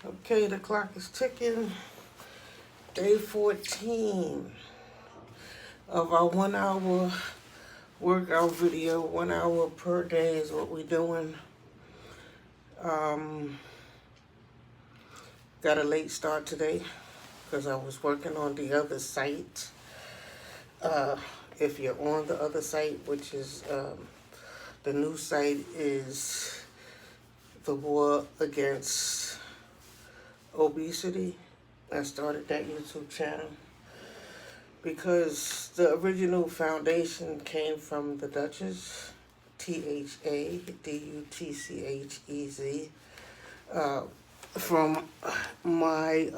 Okay, the clock is ticking. Day 14 of our 1 hour workout video. 1 hour per day is what we're doing. Got a late start today because I was working on the other site. If you're on the other site, which is the new site is the War Against Obesity. I started that YouTube channel because the original foundation came from the Duchess, THADUTCHEZ, from my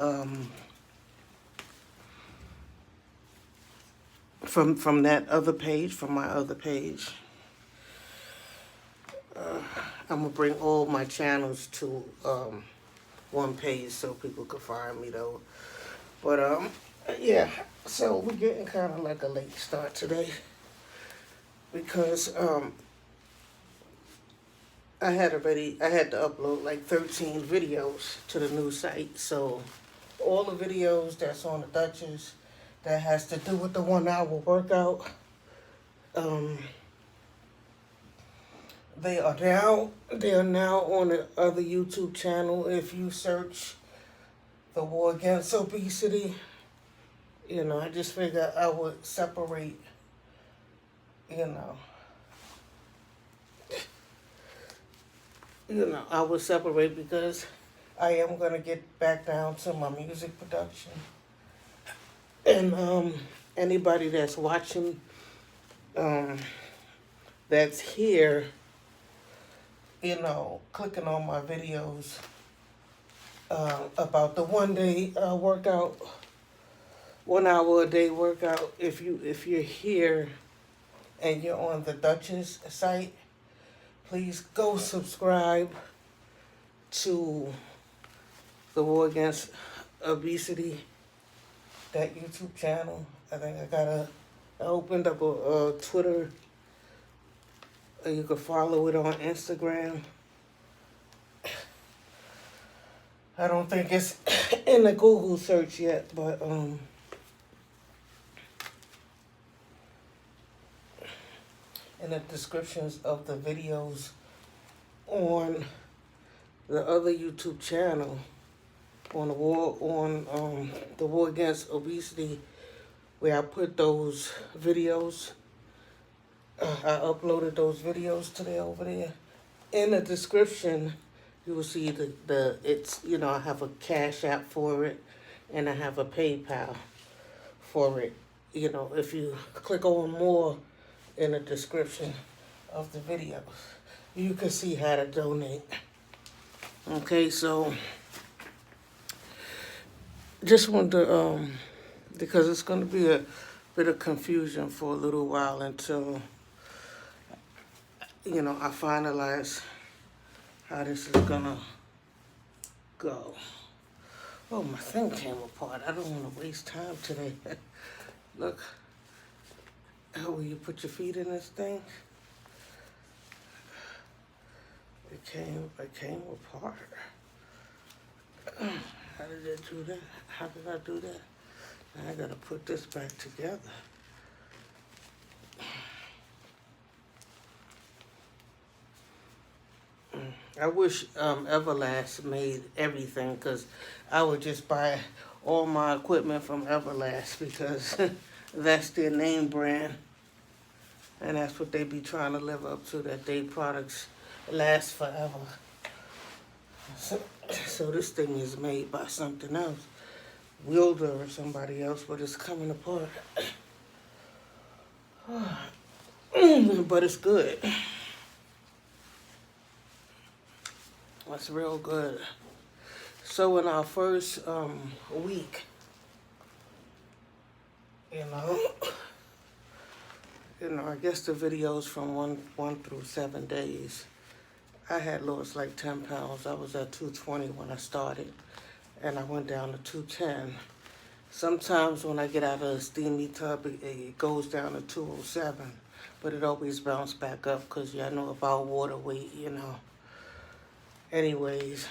from that other page, from my other page. I'm gonna bring all my channels to one page so people can find me though. But yeah, so we're getting kind of like a late start today because I had to upload like 13 videos to the new site. So all the videos that's on the Duchess that has to do with the 1 hour workout, they are now on the other YouTube channel. If you search the War Against Obesity, I just figured I would separate, I would separate because I am going to get back down to my music production. And anybody that's watching, that's here, clicking on my videos about the 1 day workout, 1 hour a day workout. If you're here and you're on the Duchess site, please go subscribe to the War Against Obesity, that YouTube channel. I think I opened up a Twitter. You can follow it on Instagram. I don't think it's in the Google search yet, but in the descriptions of the videos on the other YouTube channel, on the War Against Obesity, where I put those videos. I uploaded those videos today over there. In the description, you will see I have a Cash App for it, and I have a PayPal for it. If you click on more in the description of the videos, you can see how to donate. Okay, so just wanted to, because it's going to be a bit of confusion for a little while until, I finalize how this is going to go. Oh, my thing came apart. I don't want to waste time today. Look, how will you put your feet in this thing? It came apart. How did I do that? How did I do that? Now I gotta put this back together. I wish Everlast made everything, because I would just buy all my equipment from Everlast, because that's their name brand. And that's what they be trying to live up to, that their products last forever. So this thing is made by something else. Wilder or somebody else, but it's coming apart. But it's good. It's real good. So in our first week, I guess the videos from one through 7 days, I had lost like 10 pounds. I was at 220 when I started, and I went down to 210. Sometimes when I get out of the steamy tub, it goes down to 207, but it always bounces back up because y'all know about water weight, Anyways,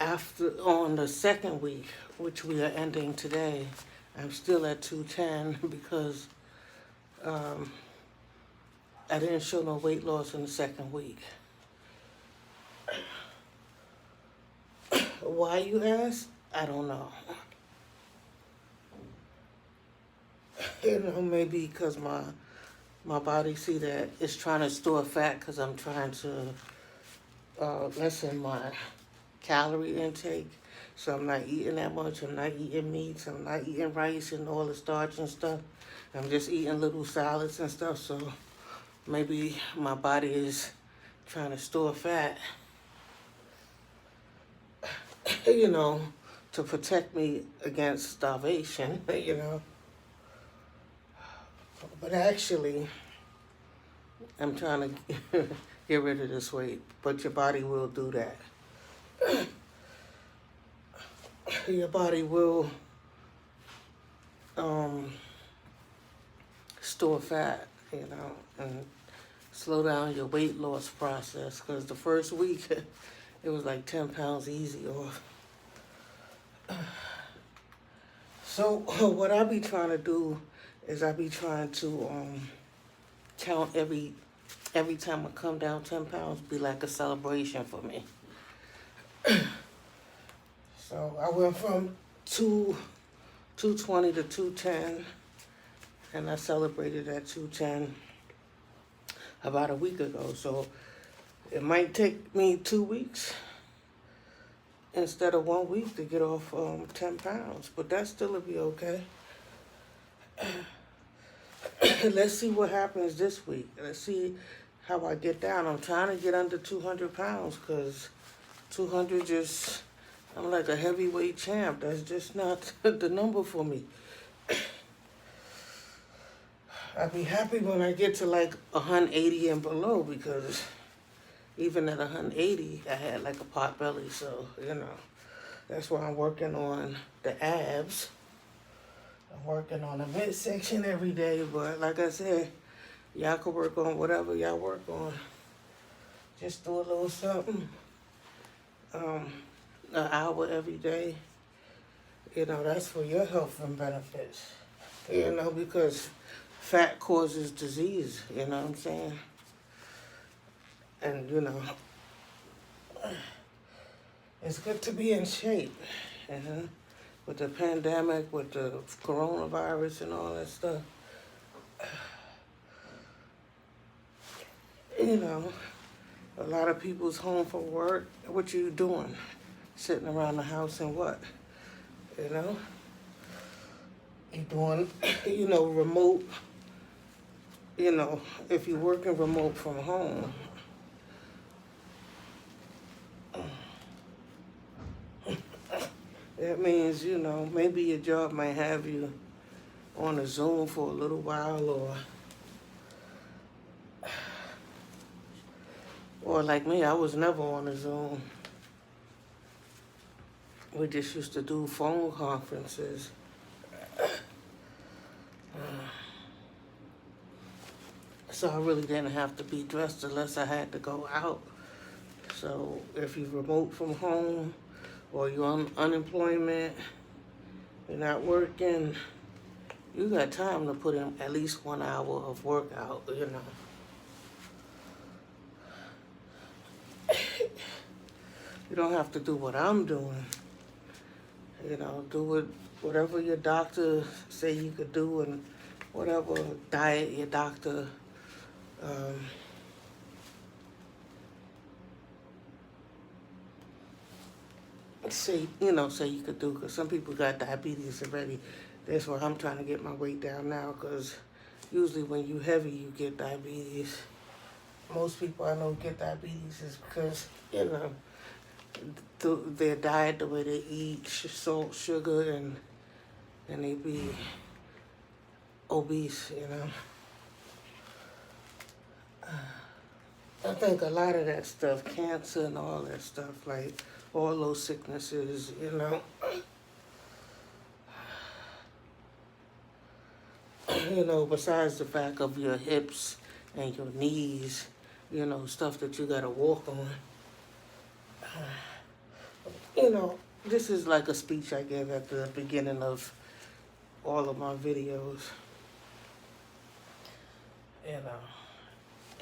on the second week, which we are ending today, I'm still at 210 because I didn't show no weight loss in the second week. Why, you ask? I don't know. Maybe because my body see that it's trying to store fat because I'm trying to lessen my calorie intake. So I'm not eating that much. I'm not eating meats. I'm not eating rice and all the starch and stuff. I'm just eating little salads and stuff. So maybe my body is trying to store fat, to protect me against starvation, But actually, I'm trying to get rid of this weight, but your body will do that. Your body will store fat, and slow down your weight loss process, because the first week, it was like 10 pounds easy off. So what I be trying to do is I be trying to count every time I come down 10 pounds, be like a celebration for me. So I went from 220 to 210, and I celebrated at 210 about a week ago. So it might take me 2 weeks instead of 1 week to get off 10 pounds, but that still will be okay. Let's see what happens this week. Let's see how I get down. I'm trying to get under 200 pounds because 200 just, I'm like a heavyweight champ. That's just not the number for me. I'd be happy when I get to like 180 and below, because even at 180, I had like a pot belly. So, that's why I'm working on the abs. I'm working on the midsection every day, but like I said, y'all can work on whatever y'all work on. Just do a little something, an hour every day. That's for your health and benefits. Because fat causes disease, you know what I'm saying? And, it's good to be in shape, with the pandemic, with the coronavirus and all that stuff. A lot of people's home from work. What you doing? Sitting around the house and what? You doing, remote, if you're working remote from home, that means, maybe your job might have you on a Zoom for a little while, or like me, I was never on a Zoom. We just used to do phone conferences. So I really didn't have to be dressed unless I had to go out. So if you're remote from home, or you're on unemployment, you're not working, you got time to put in at least 1 hour of workout, You don't have to do what I'm doing. Do whatever your doctor say you could do, and whatever diet your doctor say you could do, because some people got diabetes already. That's why I'm trying to get my weight down now, because usually when you heavy, you get diabetes. Most people I know get diabetes is because, their diet, the way they eat, salt, sugar, and they be obese, I think a lot of that stuff, cancer and all that stuff, like all those sicknesses, besides the fact of your hips and your knees, stuff that you gotta walk on. you know, this is like a speech I give at the beginning of all of my videos. You know,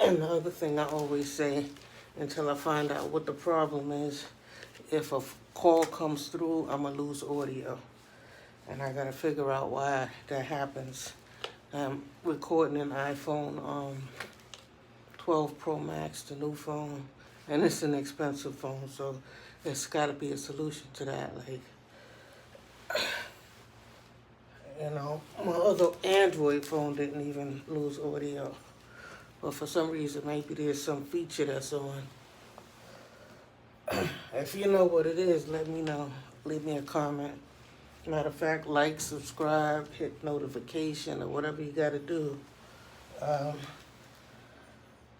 and the other thing I always say, until I find out what the problem is, if a call comes through, I'm gonna lose audio, and I gotta figure out why that happens. I'm recording an iPhone 12 Pro Max, the new phone, and it's an expensive phone, so there's got to be a solution to that. Like, you know, my other Android phone didn't even lose audio, but for some reason, maybe there's some feature that's on. If you know what it is, let me know. Leave me a comment. Matter of fact, like, subscribe, hit notification, or whatever you got to do.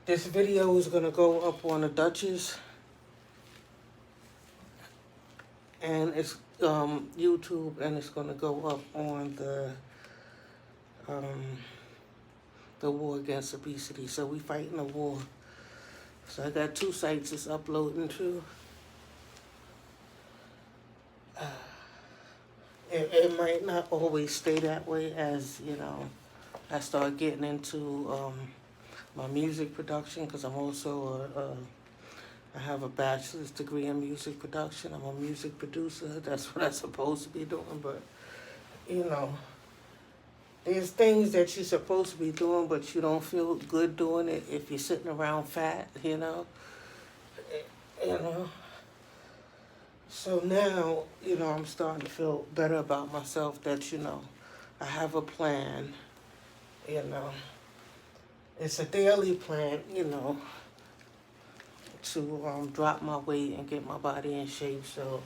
This video is going to go up on the Duchess, and it's YouTube, and it's going to go up on the war against obesity. So we fighting a war. So I got 2 sites it's uploading to. It might not always stay that way, as you know, I start getting into my music production, because I'm also I have a bachelor's degree in music production. I'm a music producer. That's what I'm supposed to be doing. But you know, there's things that you're supposed to be doing, but you don't feel good doing it if you're sitting around fat. You know. So now, you know, I'm starting to feel better about myself, that, you know, I have a plan, you know. It's a daily plan, you know, to drop my weight and get my body in shape. So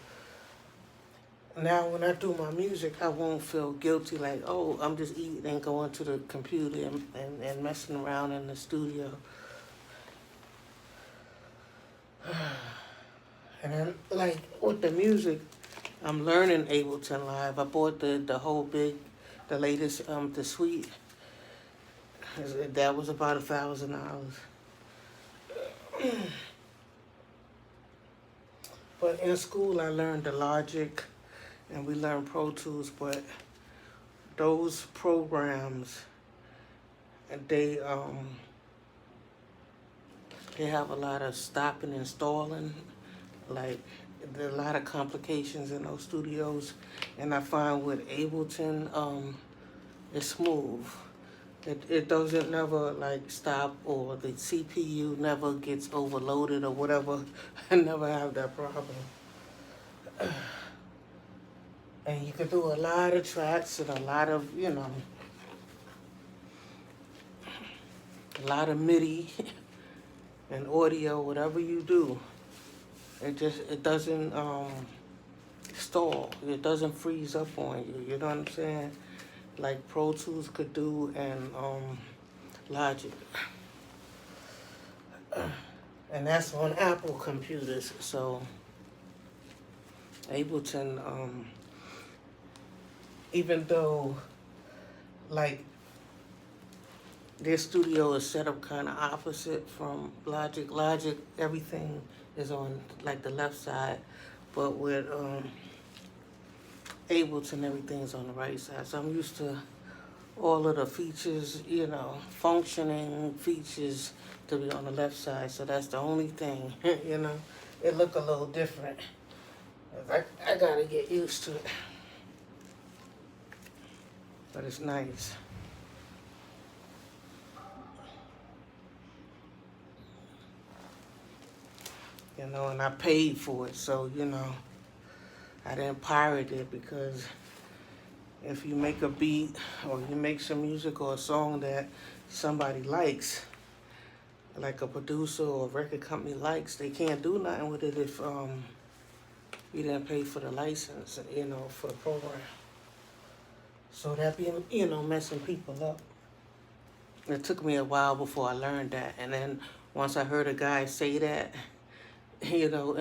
now when I do my music, I won't feel guilty like, oh, I'm just eating and going to the computer and messing around in the studio. And then, like, with the music, I'm learning Ableton Live. I bought the whole the latest, the suite. That was about $1,000. But in school, I learned the Logic, and we learned Pro Tools. But those programs, they have a lot of stopping and stalling. Like, there are a lot of complications in those studios, and I find with Ableton, it's smooth. It doesn't never like stop, or the CPU never gets overloaded or whatever. I never have that problem. And you can do a lot of tracks and a lot of, you know, a lot of MIDI and audio, whatever you do. It doesn't stall. It doesn't freeze up on you. You know what I'm saying? Like Pro Tools could do, and Logic. And that's on Apple computers. So Ableton, even though like their studio is set up kind of opposite from Logic. Logic, everything is on like the left side, but with Ableton, everything's on the right side. So I'm used to all of the features, you know, functioning features to be on the left side. So that's the only thing, you know. It look a little different. I gotta get used to it. But it's nice. You know, and I paid for it, so, you know, I didn't pirate it, because if you make a beat or you make some music or a song that somebody likes, like a producer or a record company likes, they can't do nothing with it if you didn't pay for the license, you know, for the program. So that be, you know, messing people up. It took me a while before I learned that, and then once I heard a guy say that, you know,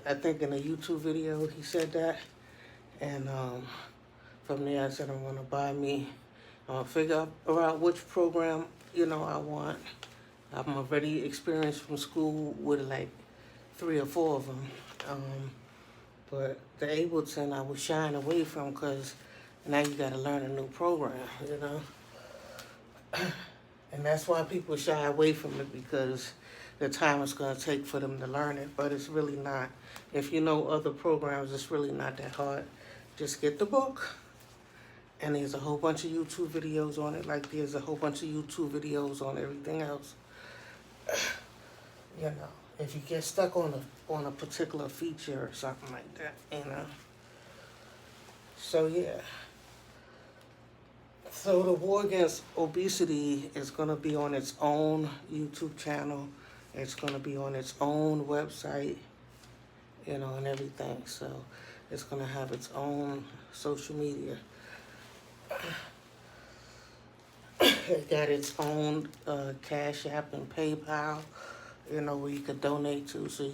I think in a YouTube video he said that, and from there I said, I'm gonna figure out which program, you know, I want. I'm already experienced from school with like 3 or 4 of them. But the Ableton I was shying away from because now you got to learn a new program, you know. And that's why people shy away from it, because the time it's going to take for them to learn it. But it's really not. If you know other programs, it's really not that hard. Just get the book. And there's a whole bunch of YouTube videos on it, like there's a whole bunch of YouTube videos on everything else. You know, if you get stuck on a particular feature or something like that, you know. So yeah. So the war against obesity is going to be on its own YouTube channel. It's going to be on its own website, you know, and everything. So it's going to have its own social media. It got its own Cash App and PayPal, you know, where you could donate to. So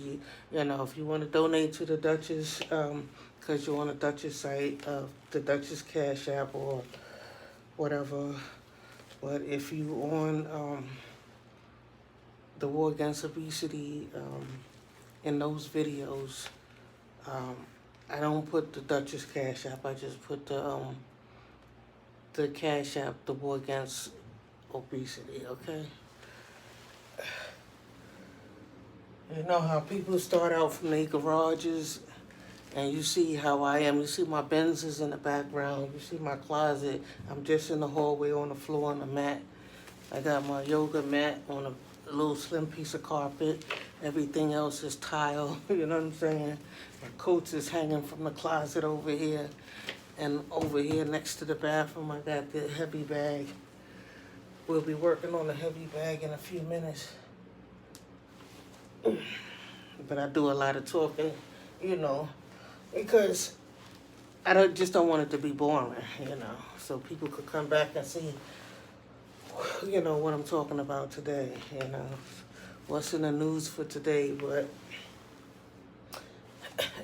you know, if you want to donate to the Duchess, because you're on the Duchess site, the Duchess Cash App or whatever. But if you on the war against obesity, in those videos, I don't put the Duchess Cash App. I just put the Cash App, the war against obesity. Okay. You know how people start out from their garages, and you see how I am. You see my Benzes in the background. You see my closet. I'm just in the hallway on the floor on the mat. I got my yoga mat on a little slim piece of carpet. Everything else is tile. You know what I'm saying? My coats is hanging from the closet over here. And over here next to the bathroom, I got the heavy bag. We'll be working on the heavy bag in a few minutes. But I do a lot of talking, you know, because I just don't want it to be boring, you know, so people could come back and see, you know, what I'm talking about today, you know, what's in the news for today. But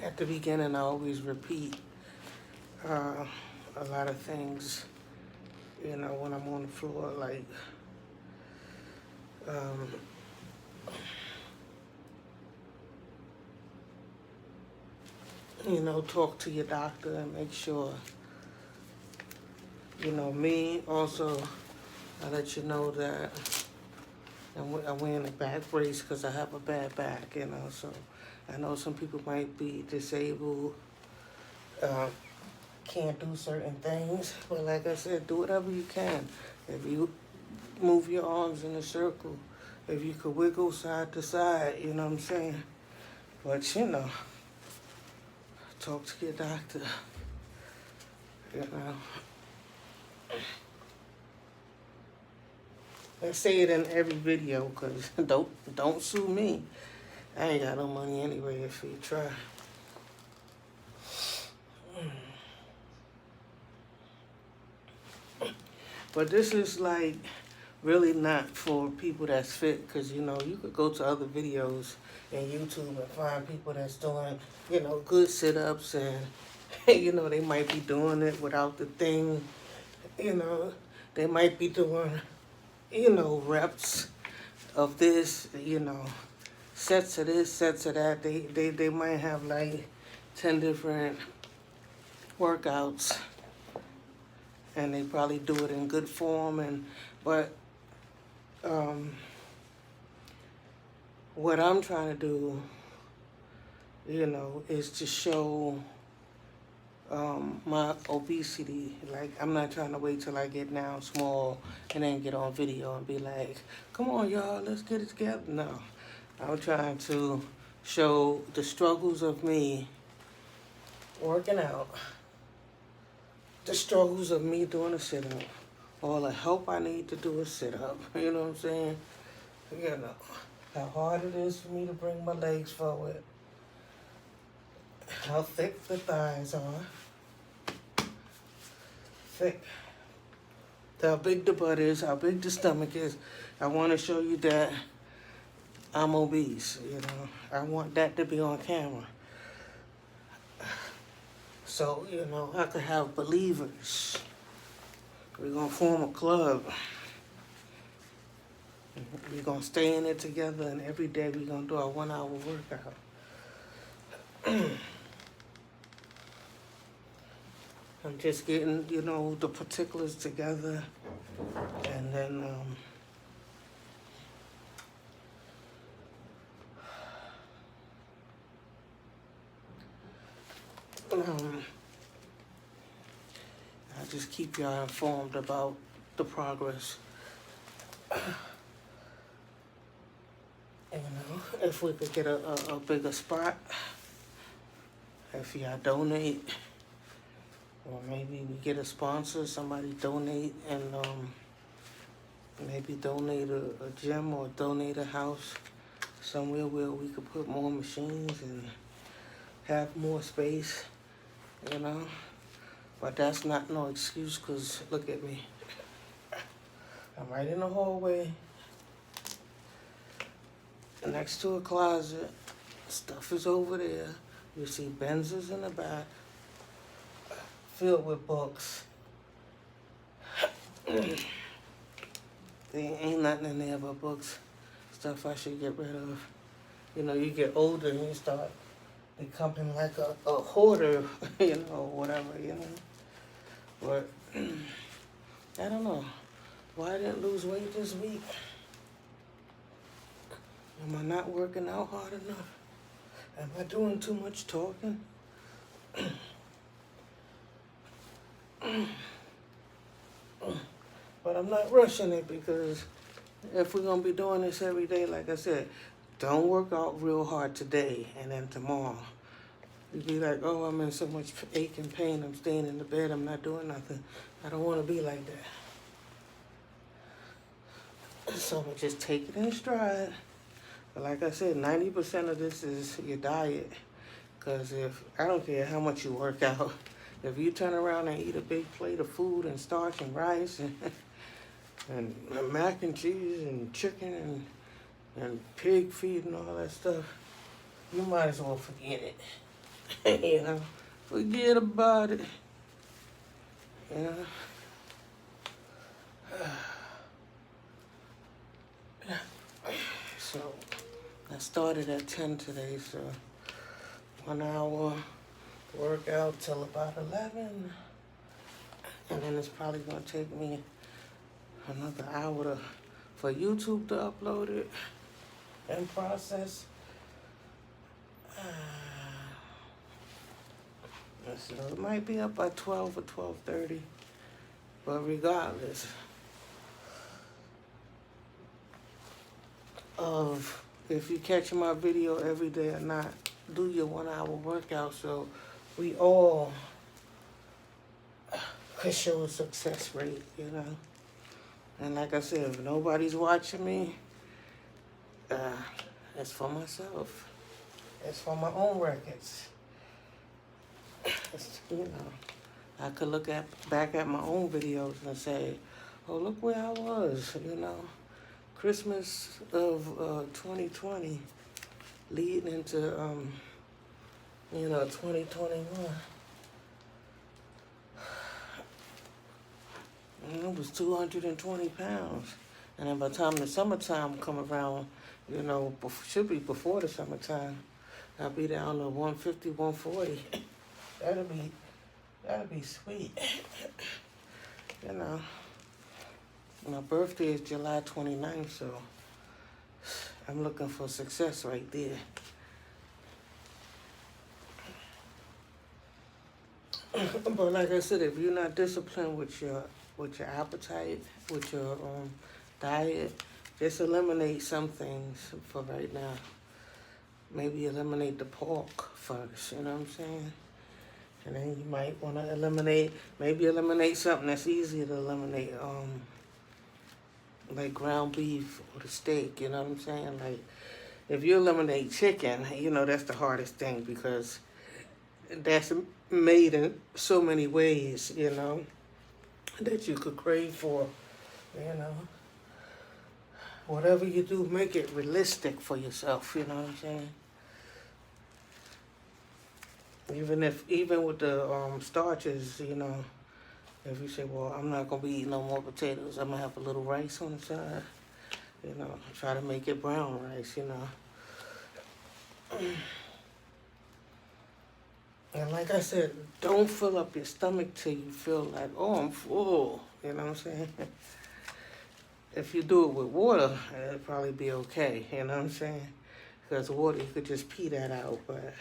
at the beginning, I always repeat a lot of things, you know, when I'm on the floor, like, you know, talk to your doctor and make sure, you know, me also, I let you know that I'm wearing a back brace because I have a bad back, you know, so I know some people might be disabled, can't do certain things, but like I said, do whatever you can. If you move your arms in a circle, if you could wiggle side to side, you know what I'm saying? But, you know, talk to your doctor, you know. I say it in every video, because don't sue me. I ain't got no money anyway if you try. But this is like really not for people that's fit, because, you know, you could go to other videos in YouTube and find people that's doing, you know, good sit-ups, and, you know, they might be doing it without the thing, you know, they might be doing, you know, reps of this, you know, sets of this, sets of that. They might have like 10 different workouts, and they probably do it in good form. But what I'm trying to do, you know, is to show my obesity. Like, I'm not trying to wait till I get down small and then get on video and be like, come on, y'all, let's get it together. No, I'm trying to show the struggles of me working out, the struggles of me doing a sit-up, all the help I need to do a sit-up, you know what I'm saying? You know, how hard it is for me to bring my legs forward, how thick the thighs are, thick, how big the butt is, how big the stomach is. I want to show you that I'm obese, you know. I want that to be on camera. So, you know, I could have believers. We're going to form a club. We're going to stay in it together, and every day we're going to do our 1 hour workout. I'm just getting, you know, the particulars together, and then I'll just keep y'all informed about the progress. You know, if we could get a bigger spot, if y'all donate, or maybe we get a sponsor, somebody donate, and maybe donate a gym or donate a house somewhere where we could put more machines and have more space, you know. But that's not no excuse, because look at me. I'm right in the hallway, next to a closet. Stuff is over there. You see Benzes in the back, filled with books. There ain't nothing in there but books. Stuff I should get rid of. You know, you get older and you start becoming like a hoarder, you know, whatever, you know. But I don't know. Why I didn't lose weight this week? Am I not working out hard enough? Am I doing too much talking? But I'm not rushing it, because if we're going to be doing this every day, like I said, don't work out real hard today and then tomorrow. You'd be like, oh, I'm in so much ache and pain, I'm staying in the bed, I'm not doing nothing. I don't want to be like that. So I'm going to just take it in stride. But like I said, 90% of this is your diet. Because I don't care how much you work out, if you turn around and eat a big plate of food and starch and rice and mac and cheese and chicken and pig feed and all that stuff, you might as well forget it. You know, forget about it. You know. So I started at 10 today, so 1 hour workout till about 11, and then it's probably gonna take me another hour for YouTube to upload it and process. So it might be up by 12 or 12:30, but regardless of if you catch my video every day or not, do your 1 hour workout so we all could show a success rate, you know. And like I said, if nobody's watching me, it's for myself. It's for my own records. You know, I could look back at my own videos and say, oh, look where I was, you know. Christmas of 2020 leading into, you know, 2021. And it was 220 pounds. And then by the time the summertime come around, you know, should be before the summertime, I'll be down to 150, 140. That'll be sweet. You know. My birthday is July 29th, so I'm looking for success right there. But like I said, if you're not disciplined with your appetite, with your diet, just eliminate some things for right now. Maybe eliminate the pork first, you know what I'm saying? And then you might want to eliminate something that's easy to eliminate, like ground beef or the steak, you know what I'm saying? Like, if you eliminate chicken, you know, that's the hardest thing, because that's made in so many ways, you know, that you could crave for, you know. Whatever you do, make it realistic for yourself, you know what I'm saying? Even with the starches, you know, if you say, well, I'm not going to be eating no more potatoes, I'm going to have a little rice on the side, you know, try to make it brown rice, you know. And like I said, don't fill up your stomach till you feel like, oh, I'm full. You know what I'm saying? If you do it with water, it'll probably be okay. You know what I'm saying? Because water, you could just pee that out. But,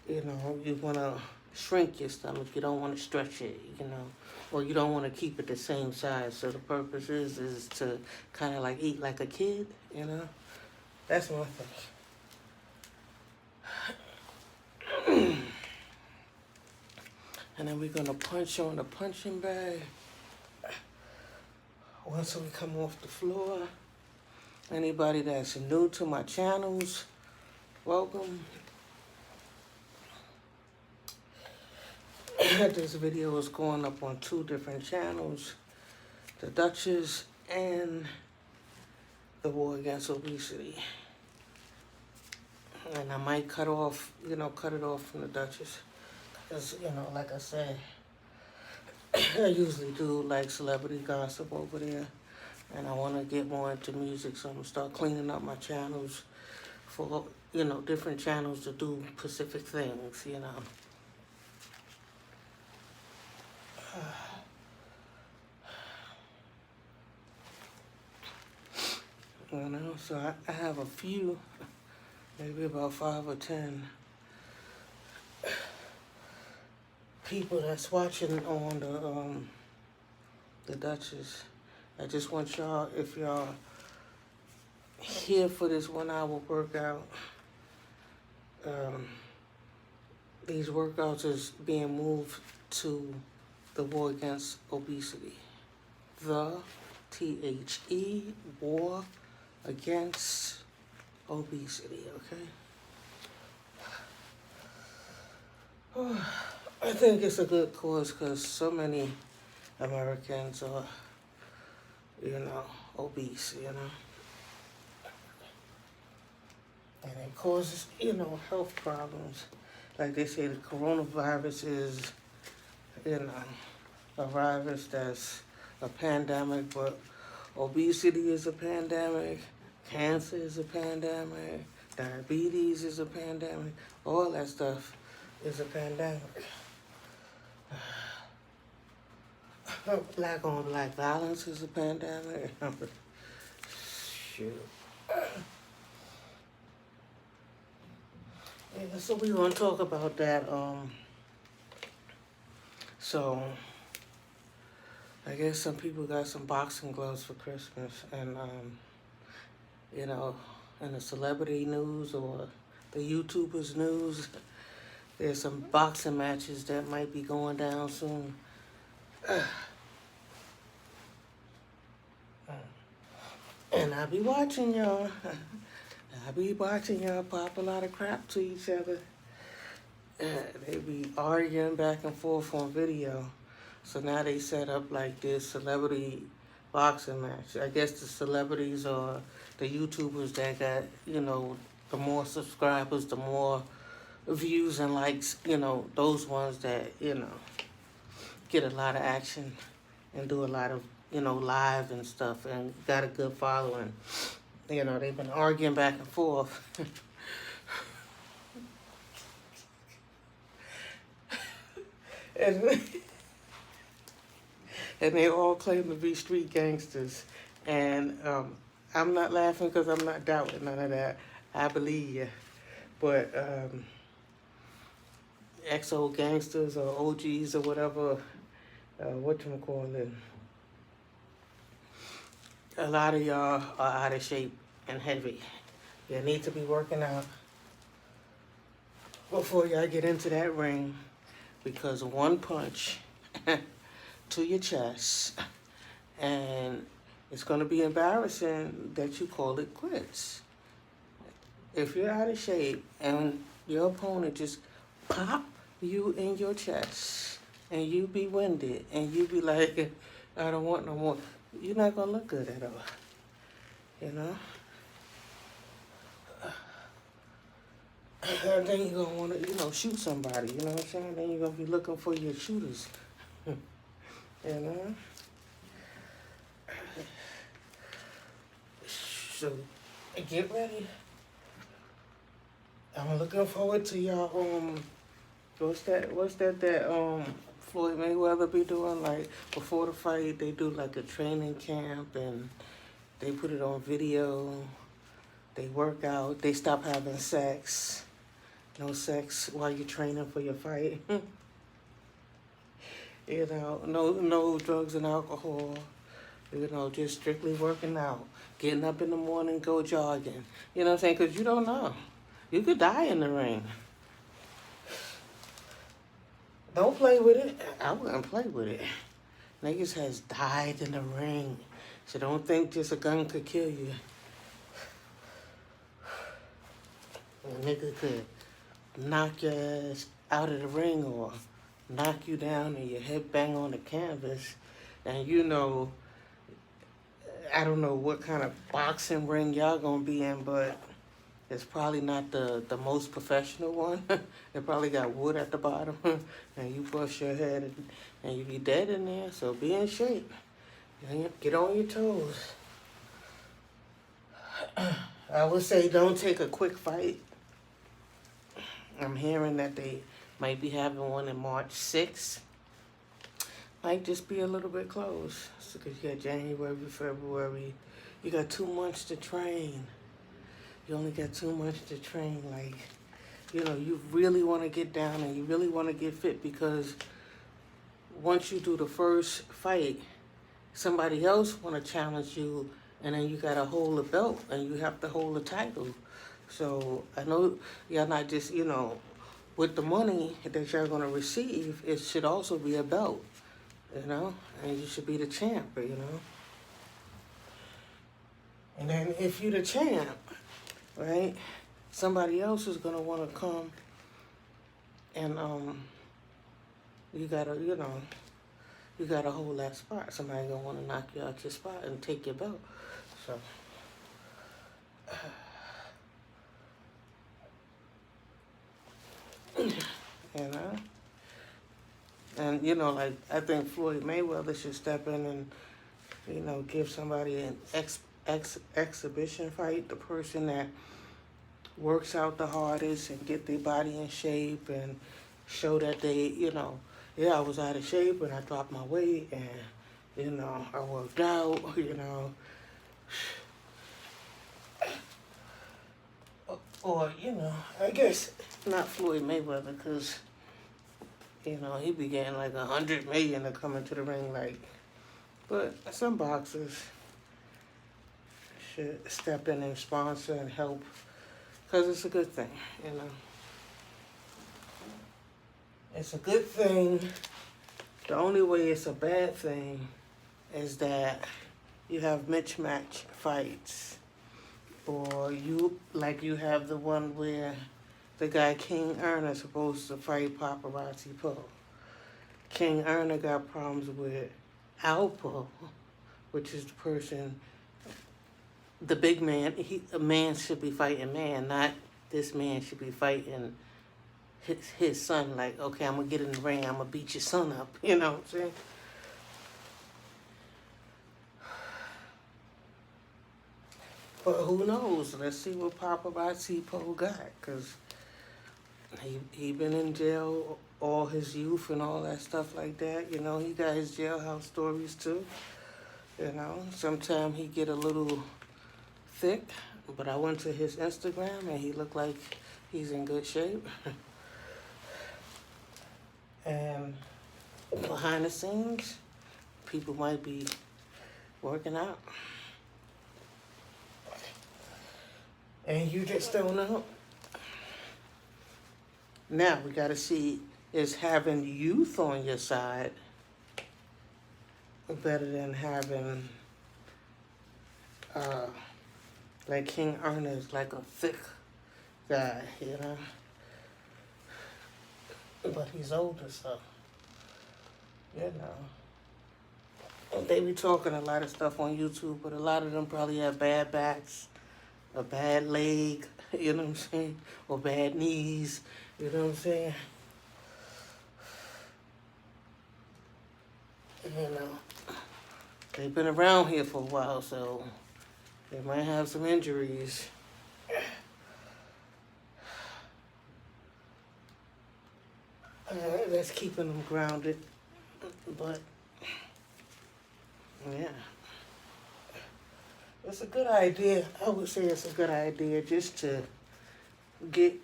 you know, you want to shrink your stomach. You don't want to stretch it, you know. Or you don't want to keep it the same size. So the purpose is to kind of like eat like a kid, you know. That's my thing. And then we're going to punch on the punching bag. Once we come off the floor, anybody that's new to my channels, welcome. This video is going up on 2 different channels, the Duchess and the War Against Obesity. And I might cut it off from the Duchess. Because, you know, like I said, I usually do like celebrity gossip over there. And I want to get more into music, so I'm going to start cleaning up my channels for, you know, different channels to do specific things, you know. You know, so I have a few, maybe about 5 or 10 people that's watching on the Duchess. I just want y'all, if y'all here for this 1-hour workout, these workouts is being moved to the War Against Obesity. The THE War Against Obesity, okay? I think it's a good cause because so many Americans are, you know, obese, you know. And it causes, you know, health problems. Like they say, the coronavirus is, you know, a virus that's a pandemic, but obesity is a pandemic, cancer is a pandemic, diabetes is a pandemic, all that stuff is a pandemic. Black on black violence is a pandemic. Shoot. Yeah, so we're gonna talk about that. So I guess some people got some boxing gloves for Christmas, and you know, in the celebrity news or the YouTubers news, there's some boxing matches that might be going down soon. And I be watching y'all. I be watching y'all pop a lot of crap to each other. They be arguing back and forth on video. So now they set up like this celebrity boxing match. I guess the celebrities or the YouTubers that got, you know, the more subscribers, the more views and likes, you know, those ones that, you know, get a lot of action and do a lot of, you know, live and stuff and got a good following. You know, they've been arguing back and forth. and they all claim to be street gangsters. And I'm not laughing because I'm not doubting none of that. I believe you. But XO gangsters or OGs or whatever, whatchamacallit, a lot of y'all are out of shape and heavy. You need to be working out before y'all get into that ring, because one punch to your chest, and it's going to be embarrassing that you call it quits. If you're out of shape and your opponent just pop you in your chest and you be winded and you be like, I don't want no more, you're not going to look good at all, you know? And then you're going to want to, you know, shoot somebody, you know what I'm saying? Then you're going to be looking for your shooters, you know? So, get ready. I'm looking forward to y'all What's that Floyd Mayweather be doing? Like before the fight, they do like a training camp and they put it on video. They work out. They stop having sex. No sex while you're training for your fight. No drugs and alcohol. Just strictly working out. Getting up in the morning, go jogging. You know what I'm saying? Because you don't know. You could die in the ring. Don't play with it. I wouldn't play with it. Niggas has died in the ring. So don't think just a gun could kill you. A nigga could knock your ass out of the ring or knock you down and your head bang on the canvas. And I don't know what kind of boxing ring y'all gonna be in, but it's probably not the most professional one. It probably got wood at the bottom, and you bust your head and you be dead in there. So be in shape. Get on your toes. I would say don't take a quick fight. I'm hearing that they might be having one in March 6th. Might just be a little bit close. Because you got January, February. You got 2 months to train. You only got 2 months to train. You really want to get down and you really want to get fit because once you do the first fight, somebody else want to challenge you and then you got to hold a belt and you have to hold a title. So I know y'all not just, with the money that y'all going to receive, it should also be a belt, and you should be the champ, And then if you the champ, right, somebody else is going to want to come and you got to hold that spot. Somebody going to want to knock you out your spot and take your belt. So and I think Floyd Mayweather should step in and give somebody an exhibition fight, the person that works out the hardest and get their body in shape and show that they, I was out of shape and I dropped my weight and, I worked out, Or, I guess not Floyd Mayweather because, he be getting like 100 million to come into the ring, but some boxers should step in and sponsor and help because it's a good thing, It's a good thing. The only way it's a bad thing is that you have mismatch fights. Or you have the one where the guy King Erner is supposed to fight Paparazzi Poe. King Erner got problems with Alpo, which is the person, the big man. A man should be fighting man, not this man should be fighting his son. Like, okay, I'm going to get in the ring, I'm going to beat your son up. You know what I'm saying? But who knows? Let's see what Paparazzi Poe got, because he been in jail all his youth and all that stuff like that. He got his jailhouse stories too. Sometimes he get a little thick, but I went to his Instagram and he looked like he's in good shape. And behind the scenes, people might be working out. And you just don't know. Now, we got to see, is having youth on your side better than having, like King Erner is like a thick guy, But he's older, so, They be talking a lot of stuff on YouTube, but a lot of them probably have bad backs, a bad leg, you know what I'm saying? Or bad knees, you know what I'm saying? They've been around here for a while, so they might have some injuries. That's keeping them grounded. But, yeah. It's a good idea. I would say it's a good idea just to get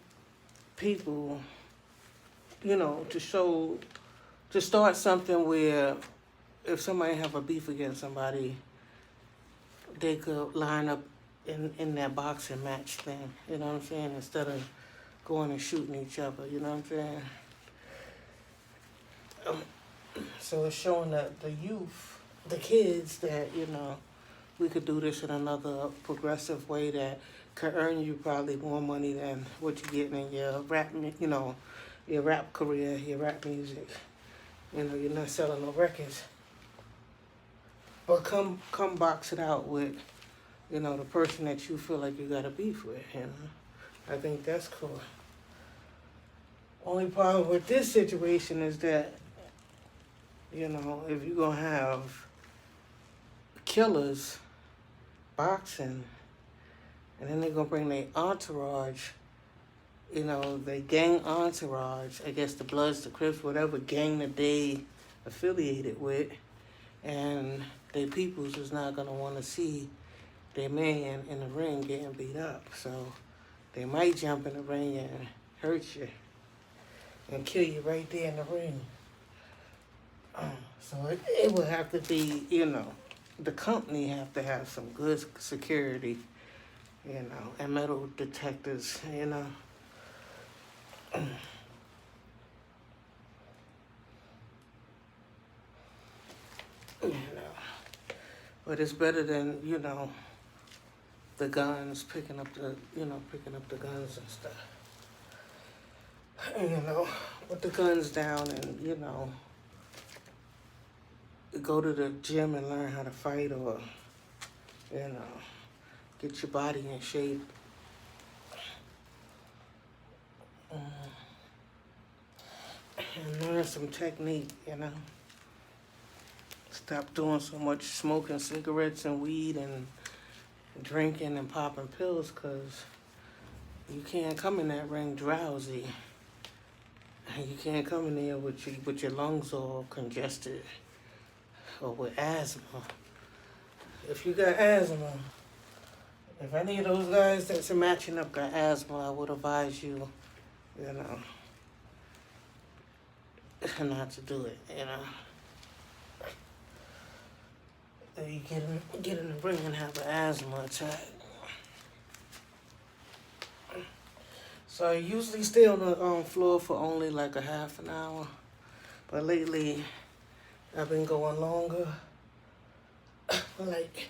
people, to start something where if somebody have a beef against somebody, they could line up in that boxing match thing, you know what I'm saying, instead of going and shooting each other, you know what I'm saying? So it's showing the youth, the kids, that, we could do this in another progressive way that could earn you probably more money than what you're getting in your your rap career, your rap music. You're not selling no records. But come box it out with, the person that you feel like you got a beef with, I think that's cool. Only problem with this situation is that, if you're going to have killers boxing, and then they're going to bring their entourage, their gang entourage, I guess the Bloods, the Crips, whatever gang that they affiliated with, and their peoples is not going to want to see their man in the ring getting beat up. So they might jump in the ring and hurt you and kill you right there in the ring. So it would have to be, the company have to have some good security, and metal detectors, But it's better than, the guns, picking up the guns and stuff. Put the guns down and, go to the gym and learn how to fight, or, get your body in shape. And learn some technique, Stop doing so much smoking cigarettes and weed and drinking and popping pills, because you can't come in that ring drowsy. You can't come in there with your lungs all congested or with asthma. If you got asthma, if any of those guys that's matching up got asthma, I would advise you, not to do it, You get in the ring and have an asthma attack. So I usually stay on the floor for only like a half an hour. But lately, I've been going longer, like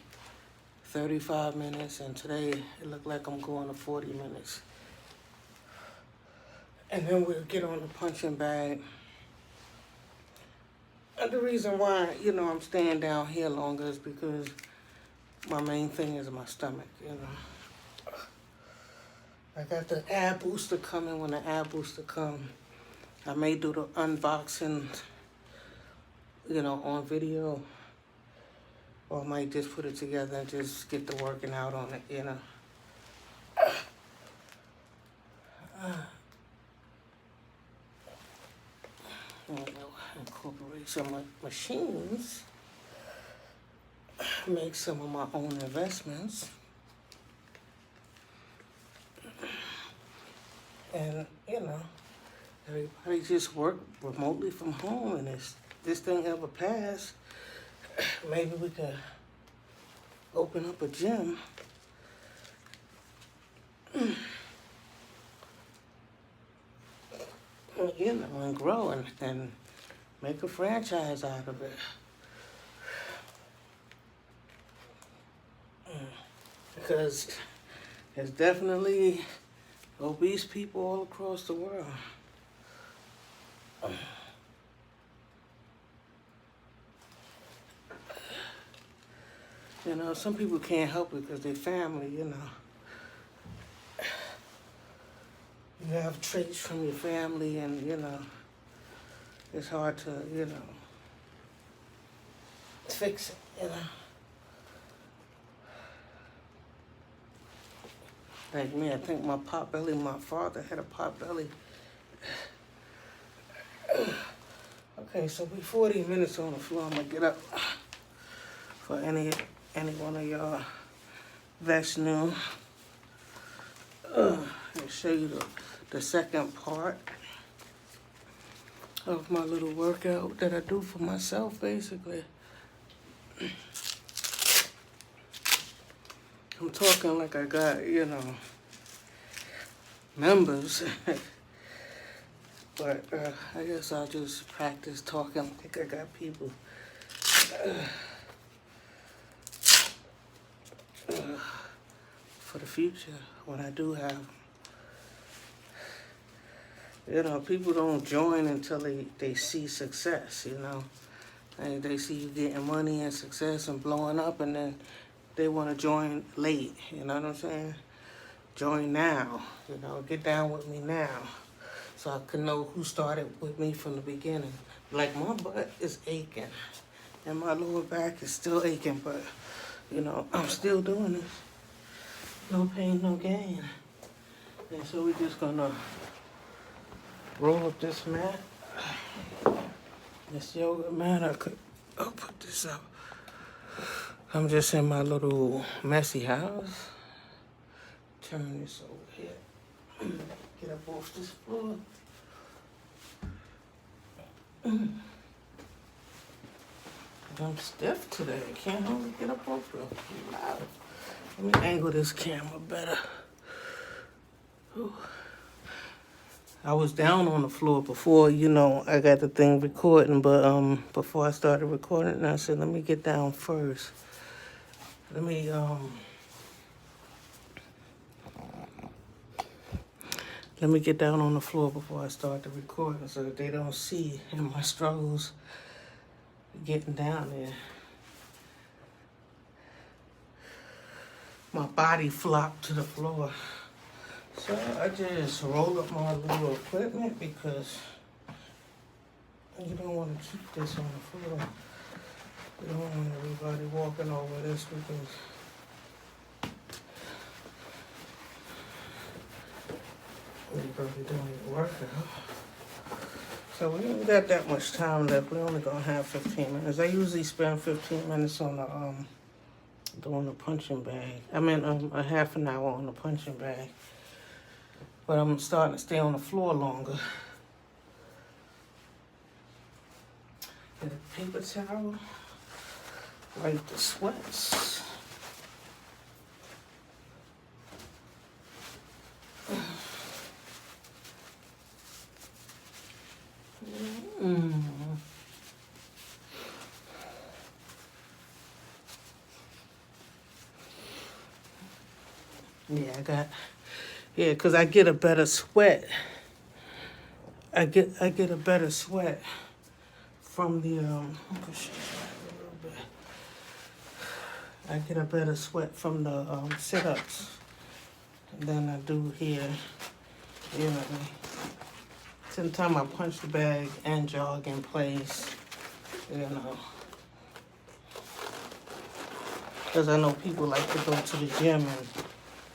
35 minutes. And today, it looked like I'm going to 40 minutes. And then we'll get on the punching bag. And the reason why, I'm staying down here longer is because my main thing is my stomach, I got the ab booster coming. When the ab booster come, I may do the unboxing, on video. Or I might just put it together and just get to working out on it, Incorporate some machines, make some of my own investments, and everybody just work remotely from home. And if this thing ever pass, maybe we could open up a gym. And grow and make a franchise out of it. Because there's definitely obese people all across the world. Some people can't help it because they're family, You have traits from your family, and, it's hard to, fix it, Like me, I think my father had a pot belly. Okay, so we 40 minutes on the floor. I'm gonna get up for any one of y'all that's new. I'll show you the second part of my little workout that I do for myself, basically. I'm talking like I got, members. But I guess I'll just practice talking like I got people. For the future, when I do have, people don't join until they see success, And they see you getting money and success and blowing up, and then they want to join late, you know what I'm saying? Join now, get down with me now. So I can know who started with me from the beginning. Like, my butt is aching, and my lower back is still aching, but, I'm still doing this. No pain, no gain. And so we're just gonna roll up this mat. This yoga mat, I'll put this up. I'm just in my little messy house. Turn this over here. Get up off this floor. I'm stiff today. I can't hardly get up off the floor. Let me angle this camera better. Ooh. I was down on the floor before, I got the thing recording, but before I started recording, I said, let me get down first. Let me get down on the floor before I start the recording so that they don't see my struggles getting down there. My body flopped to the floor. So I just rolled up my little equipment because you don't want to keep this on the floor. You don't want everybody walking over this because everybody doing your workout. So we don't got that much time left. We're only gonna have 15 minutes. I usually spend 15 minutes on doing the punching bag. I mean, a half an hour on the punching bag. But I'm starting to stay on the floor longer. Get a paper towel. Wipe the sweats. Yeah, because I get a better sweat. I get a better sweat from the I get a better sweat from the sit-ups than I do here. Sometimes I punch the bag and jog in place, because I know people like to go to the gym and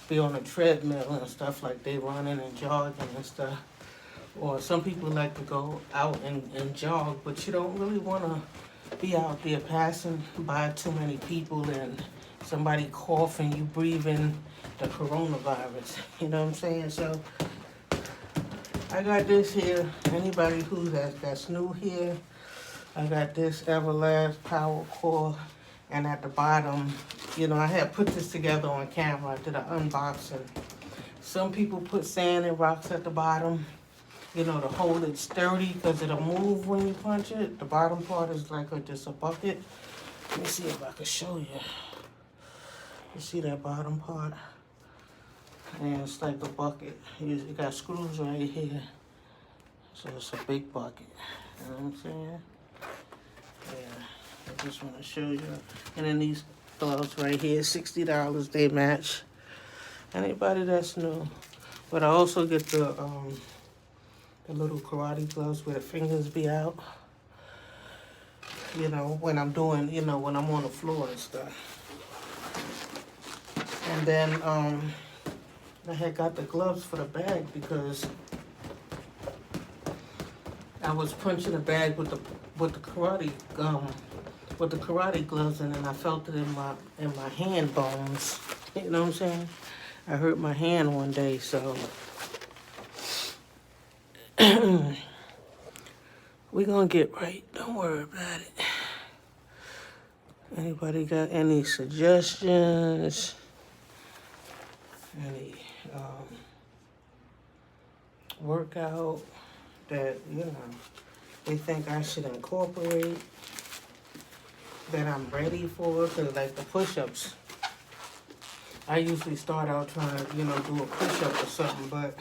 be on a treadmill and stuff, like they running and jogging and stuff. Or some people like to go out and jog, but you don't really want to be out there passing by too many people and somebody coughing, you breathing the coronavirus. You know what I'm saying? So I got this here. Anybody that's new here, I got this Everlast Power Core, and at the bottom, I had put this together on camera. I did an unboxing. Some people put sand and rocks at the bottom, to hold it sturdy because it'll move when you punch it. The bottom part is like just a bucket. Let me see if I can show you. You see that bottom part? And it's like a bucket. You got screws right here. So it's a big bucket. You know what I'm saying? Yeah. I just want to show you. And then these gloves right here, $60, they match. Anybody that's new. But I also get the little karate gloves where the fingers be out. When I'm doing, when I'm on the floor and stuff. And then I had got the gloves for the bag because I was punching a bag with the karate gloves, and then I felt it in my hand bones. You know what I'm saying? I hurt my hand one day, so we're gonna get right. Don't worry about it. Anybody got any suggestions? Any workout that, you know, they think I should incorporate, that I'm ready for? Because, like, the push-ups, I usually start out trying to, you know, do a push-up or something, but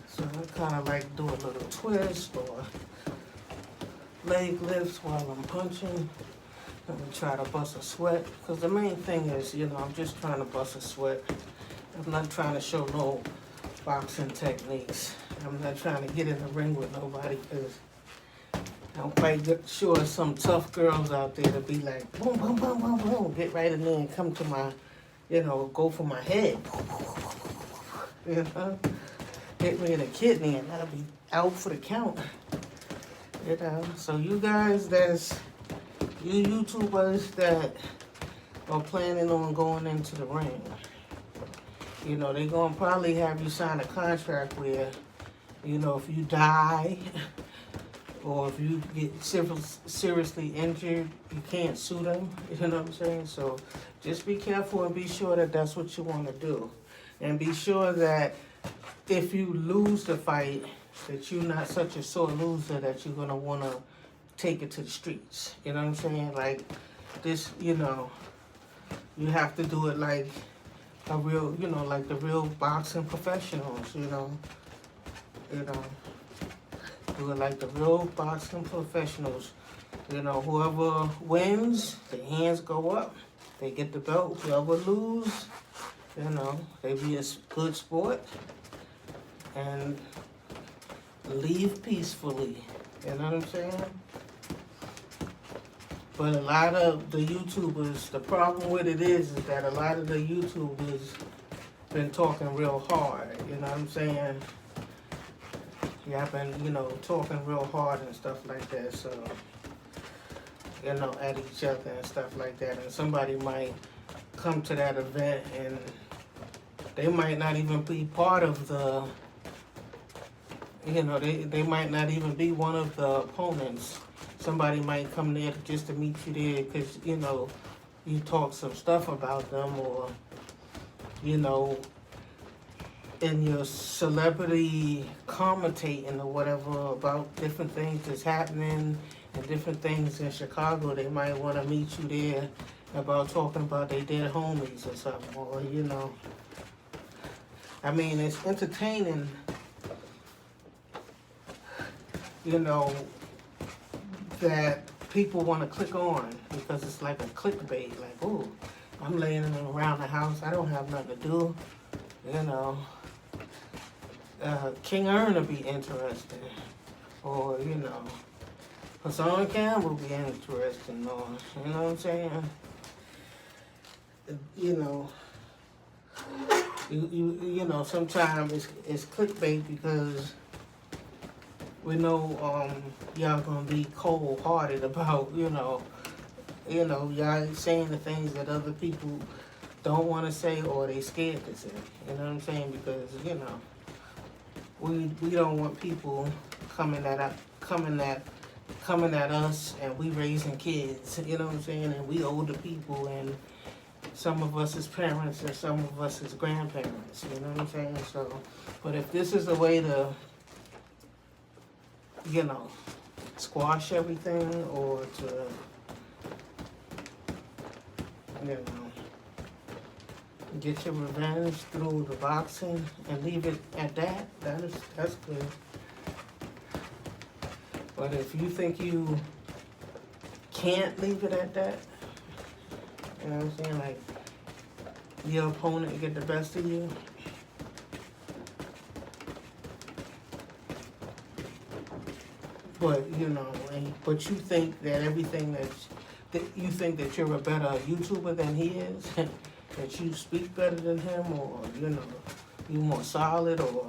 so I kind of like do a little twist or leg lifts while I'm punching. I'm gonna try to bust a sweat, because the main thing is, you know, I'm just trying to bust a sweat. I'm not trying to show no boxing techniques. I'm not trying to get in the ring with nobody, because I'm quite sure some tough girls out there to be like, boom, boom, boom, boom, boom, get right in there and come to my, you know, go for my head. You know, hit me in the kidney and I'll be out for the count. You know, so you guys you YouTubers that are planning on going into the ring, you know, they're going to probably have you sign a contract where, you know, if you die or if you get seriously injured, you can't sue them. You know what I'm saying? So just be careful and be sure that that's what you want to do. And be sure that if you lose the fight, that you're not such a sore loser that you're going to want to take it to the streets. You know what I'm saying? Like this, you know, you have to do it like a real, you know, like the real boxing professionals, you know. Do it like the real boxing professionals. You know, whoever wins, their hands go up. They get the belt. Whoever lose, you know, they be a good sport and leave peacefully. You know what I'm saying? But a lot of the YouTubers, the problem with it is that a lot of the YouTubers been talking real hard. You know what I'm saying? Yeah, I've been, you know, talking real hard and stuff like that. So, you know, at each other and stuff like that. And somebody might come to that event and they might not even be part of the, you know, they might not even be one of the opponents. Somebody might come there just to meet you there because, you know, you talk some stuff about them, or, you know, in your celebrity commentating or whatever about different things that's happening and different things in Chicago. They might want to meet you there about talking about their dead homies or something, or, you know. I mean, it's entertaining, you know, that people want to click on because it's like a clickbait. Like, oh, I'm laying around the house. I don't have nothing to do. You know, King Earn will be interesting. Or, you know, Hassan Campbell will be interesting. Or, you know what I'm saying? You know, you know, sometimes it's clickbait because we know y'all gonna be cold-hearted about, you know, y'all saying the things that other people don't want to say or they scared to say. You know what I'm saying? Because, you know, we don't want people coming at us, and we raising kids. You know what I'm saying? And we older people, and some of us as parents and some of us as grandparents. You know what I'm saying? So, but if this is a way to, you know, squash everything, or to, you know, get your revenge through the boxing and leave it at that, that's good. But if you think you can't leave it at that, you know what I'm saying, like your opponent get the best of you, but, you know, but you think that everything that you think that you're a better YouTuber than he is, that you speak better than him, or, you know, you more solid, or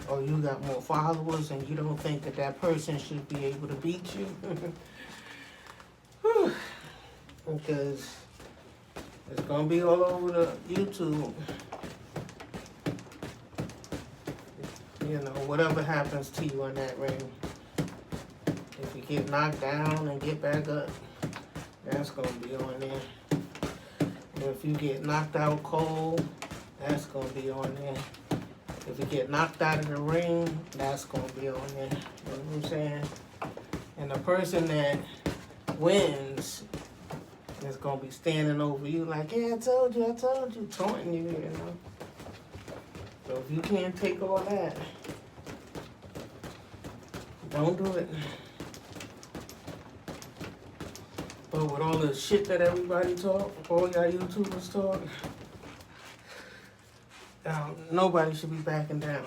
or you got more followers and you don't think that that person should be able to beat you. Because it's gonna be all over the YouTube. Whatever happens to you in that ring, if you get knocked down and get back up, that's gonna be on there. And if you get knocked out cold, that's gonna be on there. If you get knocked out of the ring, that's gonna be on there. You know what I'm saying? And the person that wins is gonna be standing over you like, yeah, I told you, taunting you, So if you can't take all that, don't do it. But with all the shit that everybody talk, all y'all YouTubers talk, nobody should be backing down.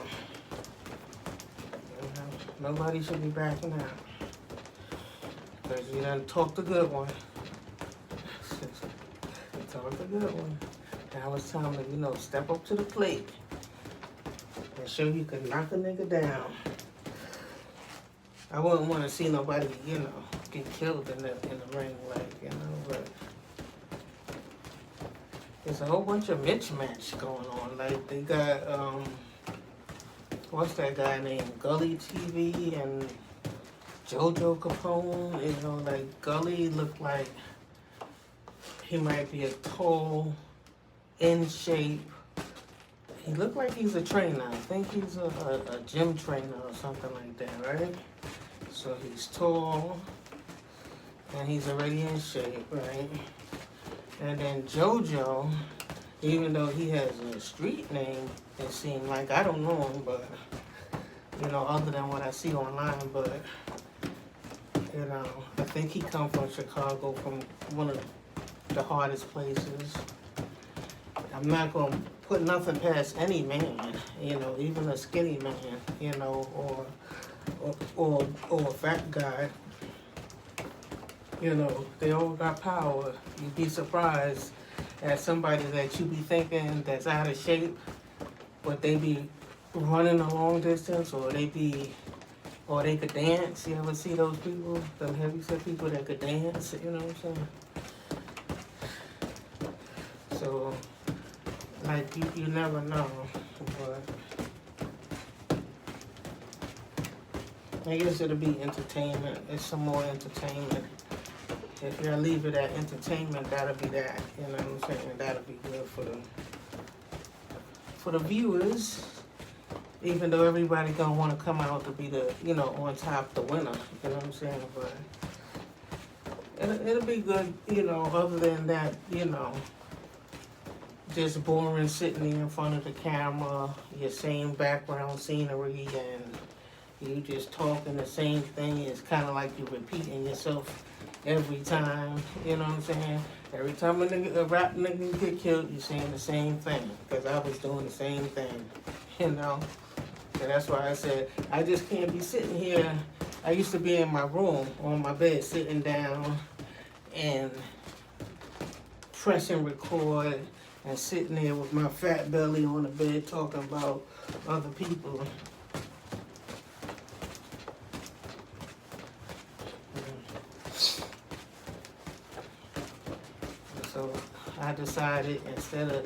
Nobody should be backing down. Because you done talk the good one. Talk the good one. Now it's time to, step up to the plate and show you can knock a nigga down. I wouldn't want to see nobody, get killed in the ring, but there's a whole bunch of mismatch going on. Like, they got, what's that guy named? Gully TV and JoJo Capone. Like, Gully looked like he might be a tall, in shape. He looked like he's a trainer. I think he's a gym trainer or something like that, right? So he's tall, and he's already in shape, right? And then JoJo, even though he has a street name, it seemed like, I don't know him, but, other than what I see online, but, I think he come from Chicago, from one of the hardest places. I'm not going to put nothing past any man, even a skinny man, or a fat guy. They all got power. You'd be surprised at somebody that you be thinking that's out of shape, but they be running a long distance, or they could dance. You ever see those people, them heavyset people that could dance? You know what I'm saying? So, like, you never know, but I guess it'll be entertainment. It's some more entertainment. If you leave it at entertainment, that'll be that. You know what I'm saying? That'll be good for the viewers. Even though everybody gonna want to come out to be the, on top, the winner. You know what I'm saying? But it'll be good, other than that, just boring sitting there in front of the camera, your same background scenery, and you just talking the same thing. It's kind of like you're repeating yourself every time, you know what I'm saying? Every time a rap nigga get killed, you're saying the same thing, because I was doing the same thing, So that's why I said, I just can't be sitting here. I used to be in my room, on my bed, sitting down and pressing record and sitting there with my fat belly on the bed talking about other people. So I decided, instead of,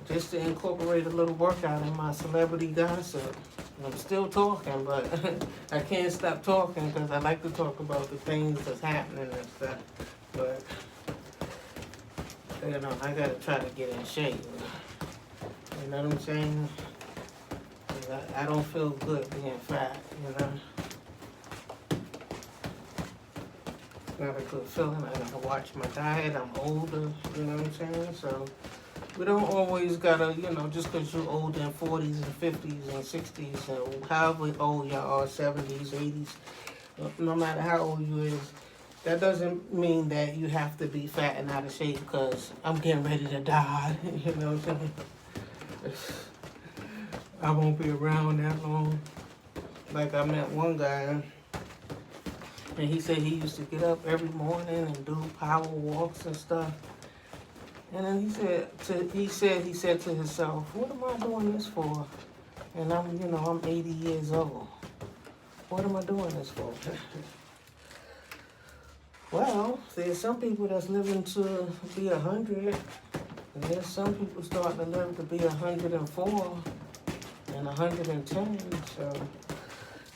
just to incorporate a little workout in my celebrity gossip. I'm still talking, but I can't stop talking because I like to talk about the things that's happening and stuff. But, I gotta try to get in shape. You know what I'm saying? I don't feel good being fat, It's not a good feeling. I gotta watch my diet. I'm older, you know what I'm saying? So we don't always gotta, just because you're older in 40s and 50s and 60s, and however old y'all are, 70s, 80s, no matter how old you is, that doesn't mean that you have to be fat and out of shape because I'm getting ready to die, you know what I'm saying? I won't be around that long. Like, I met one guy, and he said he used to get up every morning and do power walks and stuff. And then he said to himself, what am I doing this for? And I'm 80 years old. What am I doing this for? Well, there's some people that's living to be 100, and there's some people starting to live to be 104 and 110. So,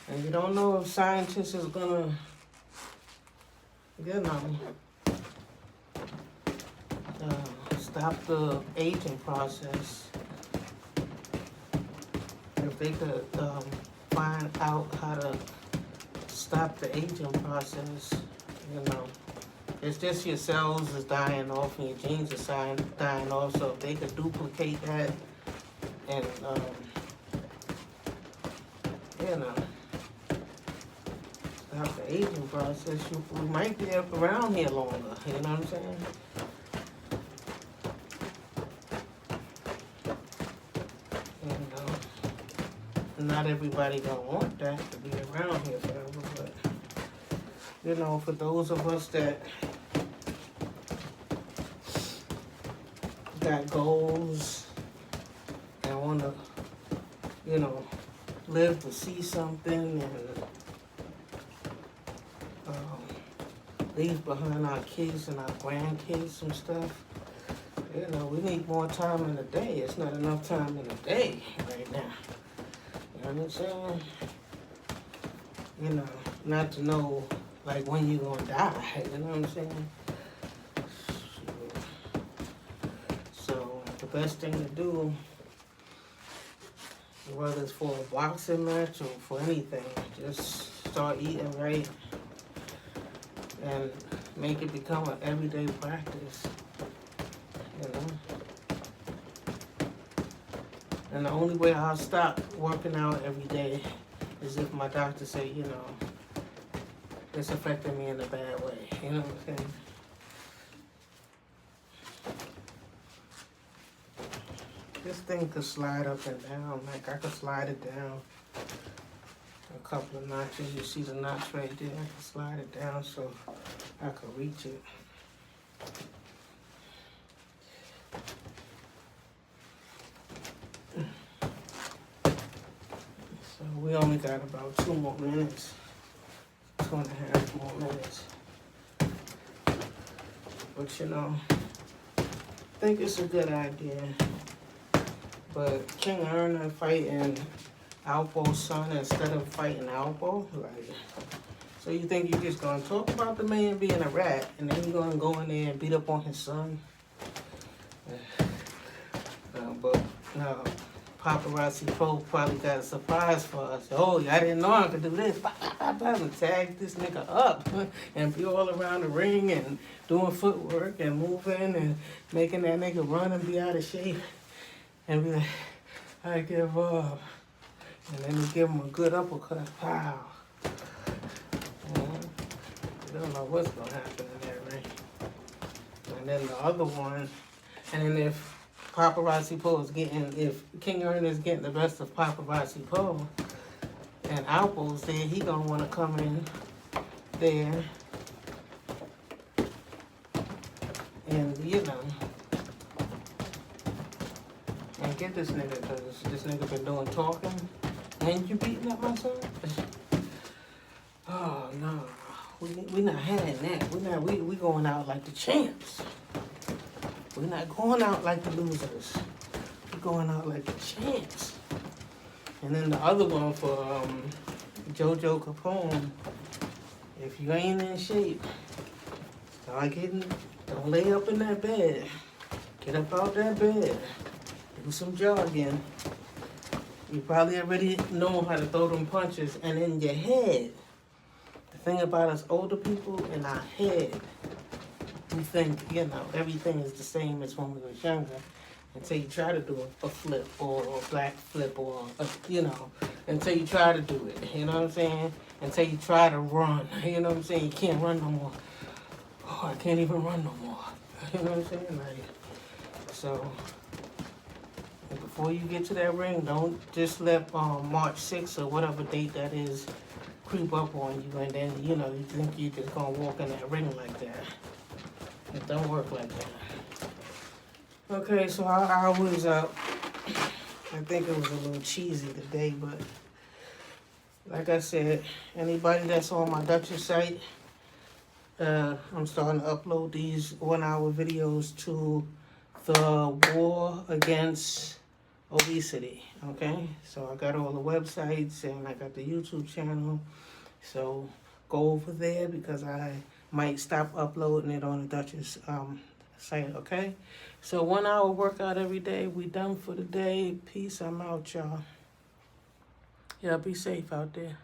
and you don't know if scientists is gonna, stop the aging process. If they could find out how to stop the aging process, it's just your cells is dying off and your genes are dying off. So if they could duplicate that and stop the aging process, we might be around here longer. You know what I'm saying? Not everybody gonna want that to be around here forever, but for those of us that got goals and wanna, live to see something and leave behind our kids and our grandkids some stuff, we need more time in the day. It's not enough time in the day right now. You know what I'm saying? Not to know, like, when you gonna die. You know what I'm saying? So the best thing to do, whether it's for a boxing match or for anything, just start eating right and make it become an everyday practice. And the only way I'll stop working out every day is if my doctor say, it's affecting me in a bad way. You know what I'm saying? This thing could slide up and down. Like, I could slide it down a couple of notches. You see the notch right there? I could slide it down so I could reach it. So we only got about 2 more minutes. 2.5 more minutes. But I think it's a good idea. But King Erna fighting Alpo's son instead of fighting Alpo, like, so you think you're just gonna talk about the man being a rat and then you're gonna go in there and beat up on his son? But no. Paparazzi Pro probably got a surprise for us. Oh, I didn't know I could do this. I'm gonna tag this nigga up and be all around the ring and doing footwork and moving and making that nigga run and be out of shape and be like, I give up. And then you give him a good uppercut. Pow. You don't know what's gonna happen in that ring. And then the other one, and then if Paparazzi Poe is if King Erna is getting the best of Paparazzi Poe and Alpo's there, he gonna want to come in there and, and get this nigga, because this nigga been doing talking and you beating up my son? Oh, no. We not having that. We going out like the champs. We're not going out like the losers. We're going out like the champs. And then the other one for JoJo Capone, if you ain't in shape, don't lay up in that bed. Get up out that bed. Do some jogging. You probably already know how to throw them punches. And in your head, the thing about us older people, in our head, we think, everything is the same as when we were younger until you try to do a flip or a black flip or, until you try to do it, you know what I'm saying? Until you try to run, you know what I'm saying? You can't run no more. Oh, I can't even run no more. You know what I'm saying? Like, so, before you get to that ring, don't just let March 6th or whatever date that is creep up on you and then, you think you're just going to walk in that ring like that. It don't work like that. Okay, so our hour is up. I think it was a little cheesy today, but like I said, anybody that's on my Dutchess site, I'm starting to upload these 1 hour videos to the war against obesity. Okay, so I got all the websites and I got the YouTube channel. So go over there because I might stop uploading it on the Dutchess site. Okay, so 1 hour workout every day. We done for the day. Peace. I'm out, y'all. Y'all be safe out there.